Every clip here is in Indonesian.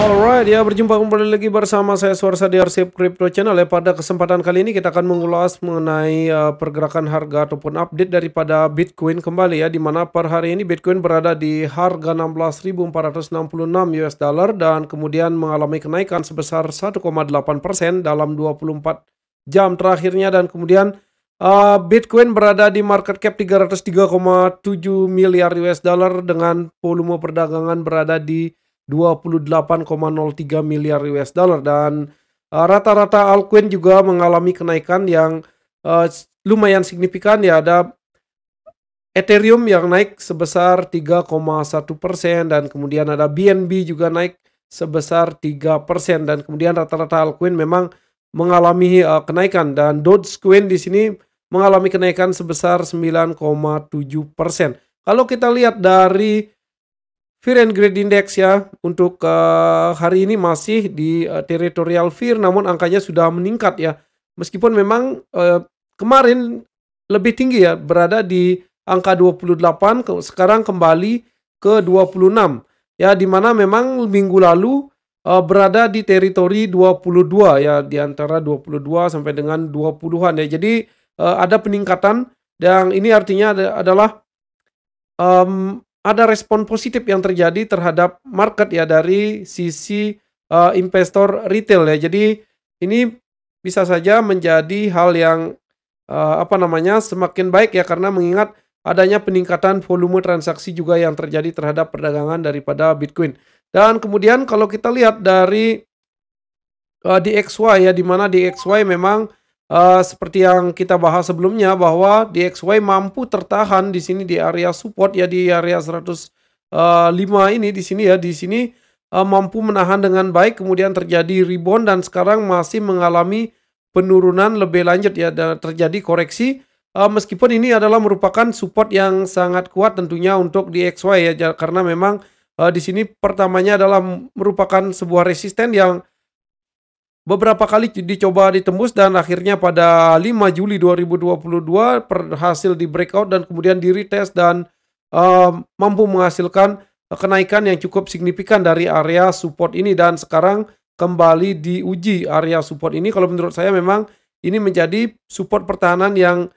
Alright, ya berjumpa kembali lagi bersama saya Suarsa di Arsip Crypto Channel ya. Pada kesempatan kali ini kita akan mengulas mengenai pergerakan harga ataupun update daripada Bitcoin kembali ya, di mana per hari ini Bitcoin berada di harga 16.466 US dollar dan kemudian mengalami kenaikan sebesar 1,8% dalam 24 jam terakhirnya, dan kemudian Bitcoin berada di market cap 303,7 miliar US dollar dengan volume perdagangan berada di 28,03 miliar US dollar, dan rata-rata altcoin juga mengalami kenaikan yang lumayan signifikan ya. Ada Ethereum yang naik sebesar 3,1%, dan kemudian ada BNB juga naik sebesar 3%, dan kemudian rata-rata altcoin memang mengalami kenaikan, dan Dogecoin di sini mengalami kenaikan sebesar 9,7%. Kalau kita lihat dari Fear and Greed Index ya, untuk hari ini masih di territorial fear, namun angkanya sudah meningkat ya. Meskipun memang kemarin lebih tinggi ya, berada di angka 28, sekarang kembali ke 26 ya, di mana memang minggu lalu berada di teritori 22 ya, di antara 22 sampai dengan 20-an ya. Jadi ada peningkatan, dan ini artinya adalah ada respon positif yang terjadi terhadap market ya dari sisi investor retail ya. Jadi ini bisa saja menjadi hal yang semakin baik ya, karena mengingat adanya peningkatan volume transaksi juga yang terjadi terhadap perdagangan daripada Bitcoin. Dan kemudian kalau kita lihat dari DXY ya, di mana DXY memang seperti yang kita bahas sebelumnya, bahwa DXY mampu tertahan di sini di area support ya, di area 105 ini, di sini ya, di sini mampu menahan dengan baik, kemudian terjadi rebound dan sekarang masih mengalami penurunan lebih lanjut ya, dan terjadi koreksi. Meskipun ini adalah merupakan support yang sangat kuat tentunya untuk DXY ya, karena memang di sini pertamanya adalah merupakan sebuah resisten yang beberapa kali dicoba ditembus, dan akhirnya pada 5 Juli 2022 berhasil di breakout dan kemudian di retest, dan mampu menghasilkan kenaikan yang cukup signifikan dari area support ini, dan sekarang kembali diuji area support ini. Kalau menurut saya memang ini menjadi support pertahanan yang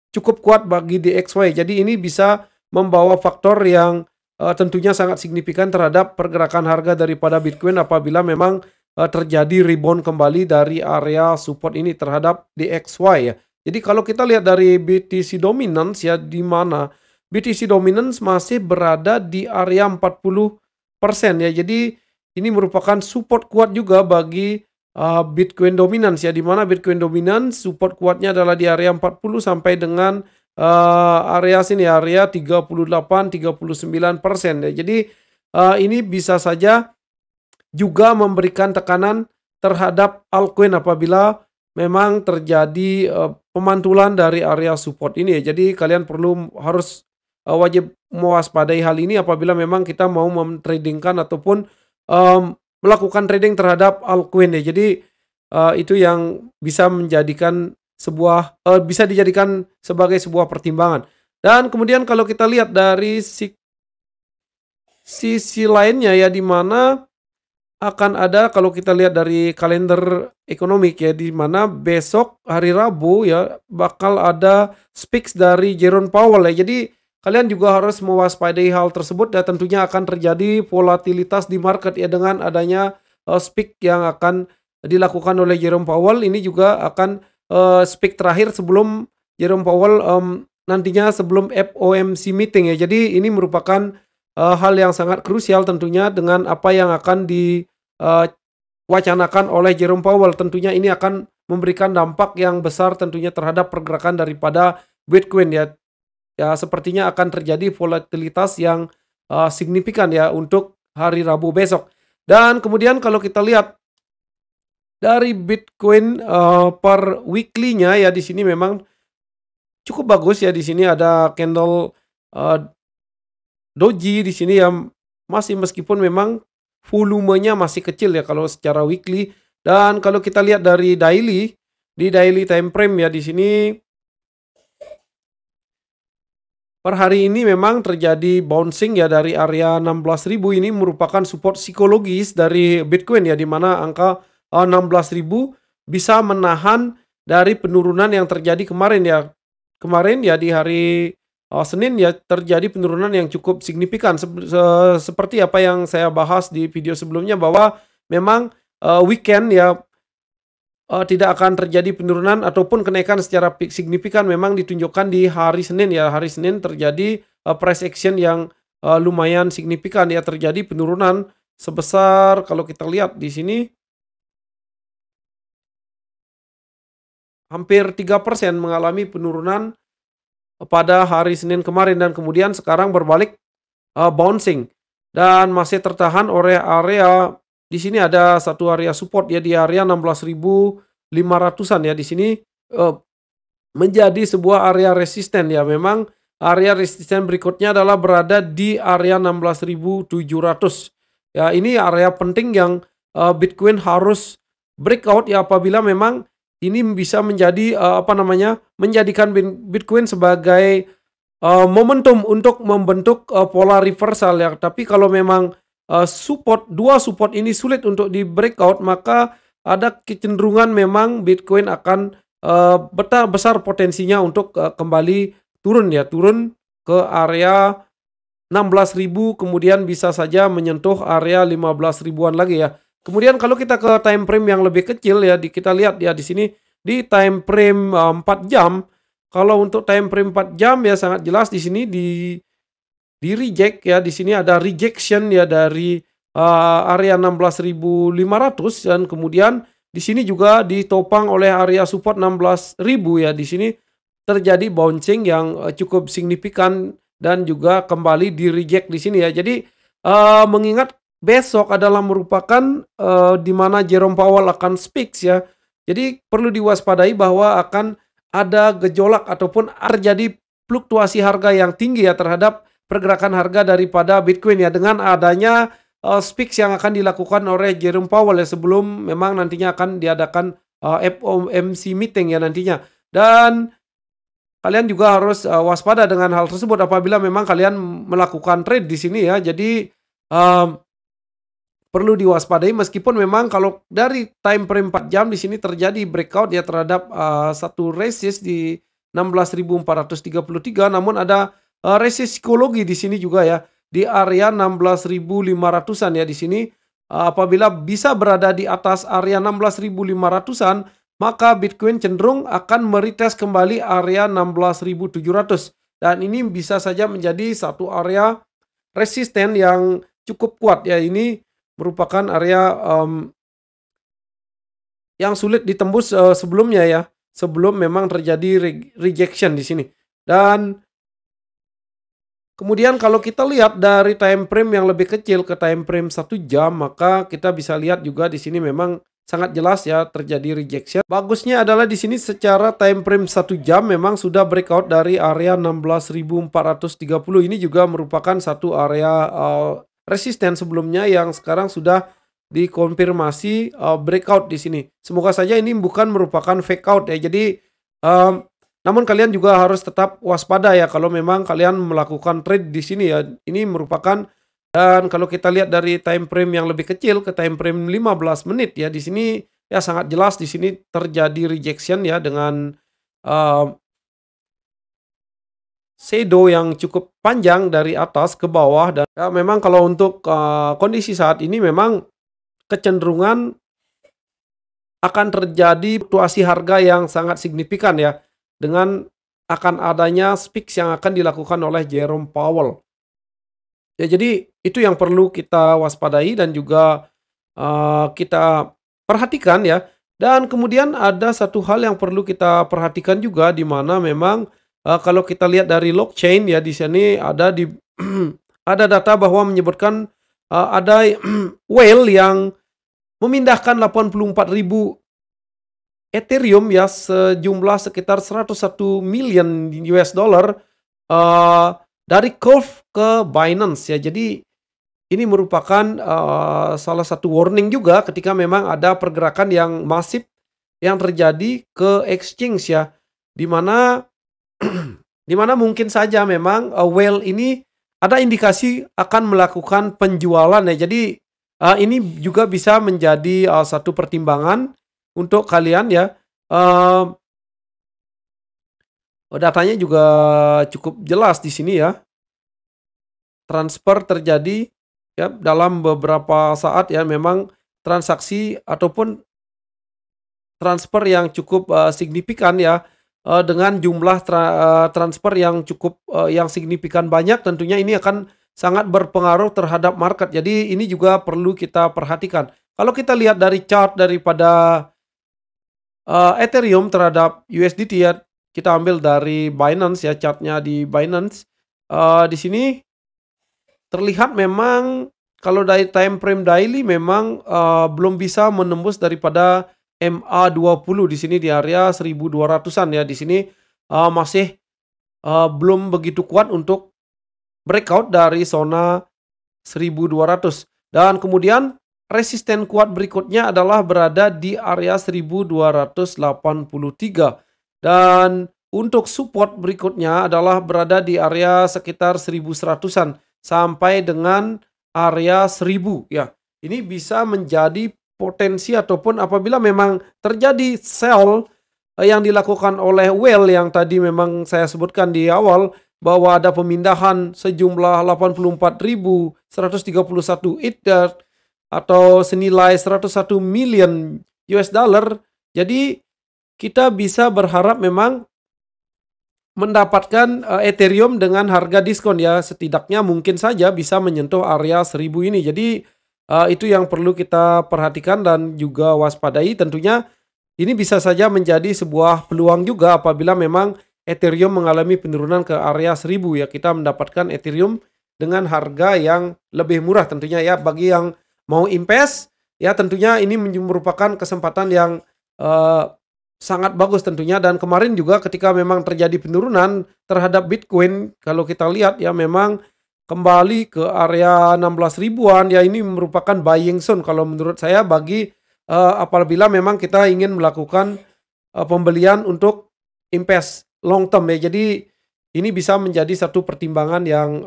cukup kuat bagi DXY. Jadi ini bisa membawa faktor yang tentunya sangat signifikan terhadap pergerakan harga daripada Bitcoin apabila memang terjadi rebound kembali dari area support ini terhadap DXY ya. Jadi kalau kita lihat dari BTC Dominance ya, di mana BTC Dominance masih berada di area 40% ya. Jadi ini merupakan support kuat juga bagi Bitcoin Dominance ya, di mana Bitcoin Dominance support kuatnya adalah di area 40 sampai dengan area sini, area 38-39% ya. Jadi ini bisa saja juga memberikan tekanan terhadap altcoin apabila memang terjadi pemantulan dari area support ini ya. Jadi kalian harus wajib mewaspadai hal ini apabila memang kita mau mentradingkan ataupun melakukan trading terhadap altcoin ya. Jadi itu yang bisa menjadikan bisa dijadikan sebagai sebuah pertimbangan. Dan kemudian kalau kita lihat dari sisi lainnya ya, di mana akan ada, kalau kita lihat dari kalender ekonomik ya, di mana besok hari Rabu ya bakal ada speaks dari Jerome Powell ya. Jadi kalian juga harus mewaspadai hal tersebut, dan tentunya akan terjadi volatilitas di market ya dengan adanya speak yang akan dilakukan oleh Jerome Powell. Ini juga akan speak terakhir sebelum Jerome Powell nantinya sebelum FOMC meeting ya. Jadi ini merupakan hal yang sangat krusial tentunya dengan apa yang akan wacanakan oleh Jerome Powell. Tentunya ini akan memberikan dampak yang besar tentunya terhadap pergerakan daripada Bitcoin ya. Ya, sepertinya akan terjadi volatilitas yang signifikan ya untuk hari Rabu besok. Dan kemudian kalau kita lihat dari Bitcoin per weekly-nya ya, di sini memang cukup bagus ya. Di sini ada candle doji di sini yang masih, meskipun memang volumenya masih kecil ya kalau secara weekly. Dan kalau kita lihat dari di daily time frame ya, di sini per hari ini memang terjadi bouncing ya dari area 16.000. Ini merupakan support psikologis dari Bitcoin ya, di mana angka 16.000 bisa menahan dari penurunan yang terjadi kemarin ya. Kemarin ya di hari Senin ya terjadi penurunan yang cukup signifikan seperti apa yang saya bahas di video sebelumnya, bahwa memang weekend ya tidak akan terjadi penurunan ataupun kenaikan secara signifikan, memang ditunjukkan di hari Senin ya. Hari Senin terjadi price action yang lumayan signifikan ya, terjadi penurunan sebesar, kalau kita lihat di sini, hampir 3% mengalami penurunan pada hari Senin kemarin, dan kemudian sekarang berbalik bouncing dan masih tertahan oleh area. Di sini ada satu area support ya di area 16.500-an ya. Di sini menjadi sebuah area resisten ya. Memang area resisten berikutnya adalah berada di area 16.700. Ya, ini area penting yang Bitcoin harus breakout ya, apabila memang ini bisa menjadi menjadikan Bitcoin sebagai momentum untuk membentuk pola reversal ya. Tapi kalau memang dua support ini sulit untuk di breakout, maka ada kecenderungan memang Bitcoin akan besar potensinya untuk kembali turun ya, turun ke area 16.000, kemudian bisa saja menyentuh area 15.000-an lagi ya. Kemudian kalau kita ke time frame yang lebih kecil ya, kita lihat ya di sini di time frame 4 jam. Kalau untuk time frame 4 jam ya sangat jelas di sini di reject ya. Di sini ada rejection ya dari area 16.500, dan kemudian di sini juga ditopang oleh area support 16.000 ya. Di sini terjadi bouncing yang cukup signifikan dan juga kembali di reject di sini ya. Jadi mengingat besok adalah merupakan di mana Jerome Powell akan speak ya. Jadi perlu diwaspadai bahwa akan ada gejolak ataupun terjadi fluktuasi harga yang tinggi ya terhadap pergerakan harga daripada Bitcoin ya, dengan adanya speaks yang akan dilakukan oleh Jerome Powell ya, sebelum memang nantinya akan diadakan FOMC meeting ya nantinya. Dan kalian juga harus waspada dengan hal tersebut apabila memang kalian melakukan trade di sini ya. Jadi perlu diwaspadai, meskipun memang kalau dari time frame 4 jam di sini terjadi breakout ya terhadap satu resist di 16.433, namun ada resist psikologi di sini juga ya di area 16.500-an ya. Di sini apabila bisa berada di atas area 16.500-an, maka Bitcoin cenderung akan meretest kembali area 16.700, dan ini bisa saja menjadi satu area resisten yang cukup kuat ya. Ini merupakan area yang sulit ditembus sebelumnya ya, sebelum memang terjadi rejection di sini. Dan kemudian kalau kita lihat dari time frame yang lebih kecil ke time frame 1 jam, maka kita bisa lihat juga di sini memang sangat jelas ya terjadi rejection. Bagusnya adalah di sini secara time frame 1 jam memang sudah breakout dari area 16.430. Ini juga merupakan satu area resisten sebelumnya yang sekarang sudah dikonfirmasi breakout di sini. Semoga saja ini bukan merupakan fake out ya. Jadi namun kalian juga harus tetap waspada ya kalau memang kalian melakukan trade di sini ya. Ini merupakan, dan kalau kita lihat dari time frame yang lebih kecil ke time frame 15 menit ya, di sini ya sangat jelas di sini terjadi rejection ya dengan shadow yang cukup panjang dari atas ke bawah. Dan ya memang kalau untuk kondisi saat ini memang kecenderungan akan terjadi fluktuasi harga yang sangat signifikan ya, dengan akan adanya speaks yang akan dilakukan oleh Jerome Powell. Ya, jadi itu yang perlu kita waspadai dan juga kita perhatikan ya. Dan kemudian ada satu hal yang perlu kita perhatikan juga, di mana memang kalau kita lihat dari blockchain ya, di sini ada ada data bahwa menyebutkan ada whale yang memindahkan 84.000 Ethereum ya, sejumlah sekitar 101 million US dollar dari Curve ke Binance ya. Jadi ini merupakan salah satu warning juga ketika memang ada pergerakan yang masif yang terjadi ke exchange ya, di mana Di mana mungkin saja memang, whale ini ada indikasi akan melakukan penjualan ya. Jadi, ini juga bisa menjadi, satu pertimbangan untuk kalian ya. Eee, Datanya juga cukup jelas di sini ya. Transfer terjadi ya dalam beberapa saat ya, memang transaksi ataupun transfer yang cukup, signifikan ya, dengan jumlah transfer yang cukup, yang signifikan banyak, tentunya ini akan sangat berpengaruh terhadap market. Jadi ini juga perlu kita perhatikan. Kalau kita lihat dari chart daripada, Ethereum terhadap USDT ya, kita ambil dari Binance ya, chartnya di Binance. Di sini terlihat memang kalau dari time frame daily memang, belum bisa menembus daripada MA20 di sini di area 1.200-an ya. Di sini, masih, belum begitu kuat untuk breakout dari zona 1.200, dan kemudian resisten kuat berikutnya adalah berada di area 1.283, dan untuk support berikutnya adalah berada di area sekitar 1.100-an sampai dengan area 1.000 ya. Ini bisa menjadi potensi ataupun apabila memang terjadi sell, yang dilakukan oleh whale yang tadi memang saya sebutkan di awal, bahwa ada pemindahan sejumlah 84.131 Ether atau senilai 101 million US dollar. Jadi kita bisa berharap memang mendapatkan, Ethereum dengan harga diskon ya, setidaknya mungkin saja bisa menyentuh area 1.000 ini. Jadi, itu yang perlu kita perhatikan dan juga waspadai. Tentunya ini bisa saja menjadi sebuah peluang juga apabila memang Ethereum mengalami penurunan ke area 1.000 ya, kita mendapatkan Ethereum dengan harga yang lebih murah tentunya ya. Bagi yang mau invest ya, tentunya ini merupakan kesempatan yang, sangat bagus tentunya. Dan kemarin juga ketika memang terjadi penurunan terhadap Bitcoin, kalau kita lihat ya memang kembali ke area 16 ribuan ya, ini merupakan buying zone kalau menurut saya bagi, apabila memang kita ingin melakukan, pembelian untuk invest long term ya. Jadi ini bisa menjadi satu pertimbangan yang,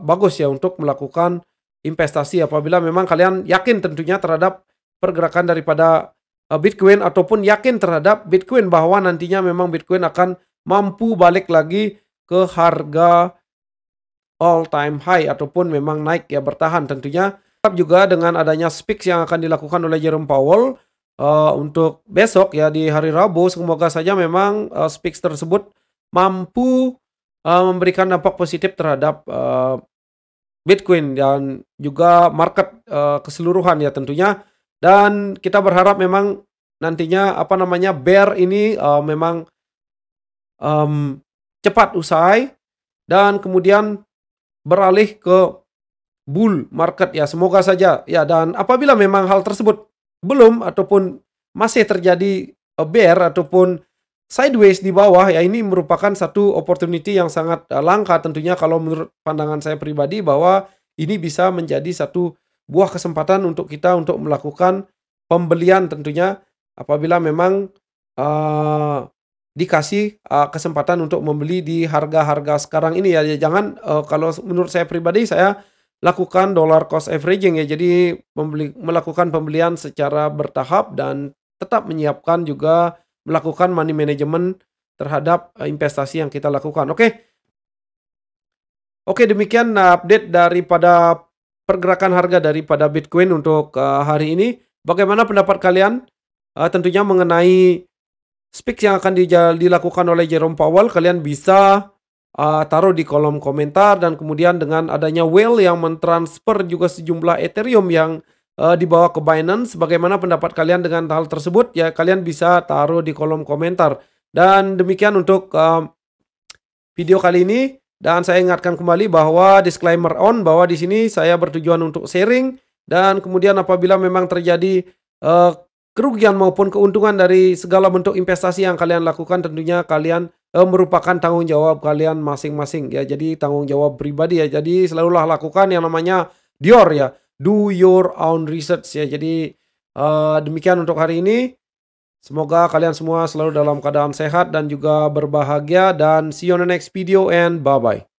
bagus ya untuk melakukan investasi apabila memang kalian yakin tentunya terhadap pergerakan daripada, Bitcoin ataupun yakin terhadap Bitcoin bahwa nantinya memang Bitcoin akan mampu balik lagi ke harga all time high ataupun memang naik ya, bertahan tentunya. Juga dengan adanya speaks yang akan dilakukan oleh Jerome Powell, untuk besok ya di hari Rabu, semoga saja memang, speaks tersebut mampu, memberikan dampak positif terhadap, Bitcoin dan juga market, keseluruhan ya tentunya. Dan kita berharap memang nantinya apa namanya, bear ini, memang, cepat usai dan kemudian beralih ke bull market ya, semoga saja ya. Dan apabila memang hal tersebut belum ataupun masih terjadi, bear ataupun sideways di bawah ya, ini merupakan satu opportunity yang sangat, langka tentunya kalau menurut pandangan saya pribadi, bahwa ini bisa menjadi satu buah kesempatan untuk kita untuk melakukan pembelian tentunya apabila memang, dikasih, kesempatan untuk membeli di harga-harga sekarang ini ya. Jangan, kalau menurut saya pribadi, saya lakukan dollar cost averaging ya. Jadi melakukan pembelian secara bertahap dan tetap menyiapkan juga melakukan money management terhadap, investasi yang kita lakukan. Oke. Oke, demikian, update daripada pergerakan harga daripada Bitcoin untuk, hari ini. Bagaimana pendapat kalian? Tentunya mengenai speak yang akan dilakukan oleh Jerome Powell, kalian bisa, taruh di kolom komentar. Dan kemudian dengan adanya whale yang mentransfer juga sejumlah Ethereum yang, dibawa ke Binance, bagaimana pendapat kalian dengan hal tersebut? Ya, kalian bisa taruh di kolom komentar. Dan demikian untuk, video kali ini. Dan saya ingatkan kembali bahwa disclaimer on, bahwa di sini saya bertujuan untuk sharing, dan kemudian apabila memang terjadi, kerugian maupun keuntungan dari segala bentuk investasi yang kalian lakukan, tentunya kalian, merupakan tanggung jawab kalian masing-masing ya. Jadi tanggung jawab pribadi ya. Jadi selalulah lakukan yang namanya DYOR ya, do your own research ya. Jadi, demikian untuk hari ini. Semoga kalian semua selalu dalam keadaan sehat dan juga berbahagia dan see you on the next video and bye bye.